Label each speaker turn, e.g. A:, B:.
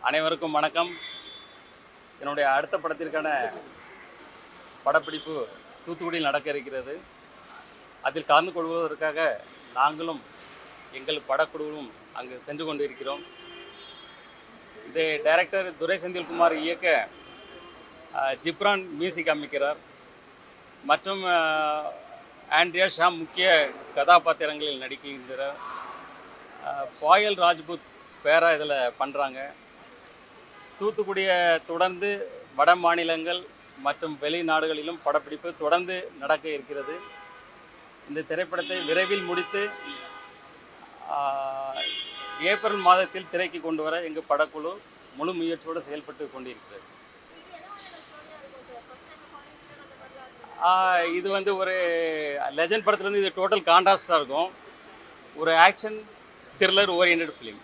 A: அனைவருக்கும் வணக்கம். என்னுடைய அடுத்த படத்திற்கான படப்பிடிப்பு தூத்துக்குடியில் நடக்க இருக்கிறது. அதில் கலந்து கொள்வதற்காக நாங்களும் எங்கள் படக்குழுவும் அங்கு சென்று கொண்டு இருக்கிறோம். இதை டைரக்டர் துரை செந்தில்குமார் இயக்க ஜிப்ரான் மியூசிக் அமைக்கிறார் மற்றும் ஆண்ட்ரியா ஷாம் முக்கிய கதாபாத்திரங்களில் நடிக்கின்றார். பாயல் ராஜ்புத் பேரா இதில் பண்ணுறாங்க. தூத்துக்குடியை தொடர்ந்து வட மாநிலங்கள் மற்றும் வெளிநாடுகளிலும் படப்பிடிப்பு தொடர்ந்து நடக்க இருக்கிறது. இந்த திரைப்படத்தை விரைவில் முடித்து ஏப்ரல் மாதத்தில் திரைக்கு கொண்டு வர எங்கள் படக்குழு முழு முயற்சியோடு செயல்பட்டு கொண்டிருக்கிறது. இது ஒரு லெஜண்ட் படத்துலேருந்து இது டோட்டல் கான்ட்ராஸ்டாக இருக்கும். ஒரு ஆக்ஷன் த்ரில்லர் ஓரியன்ட் ஃபிலிம்.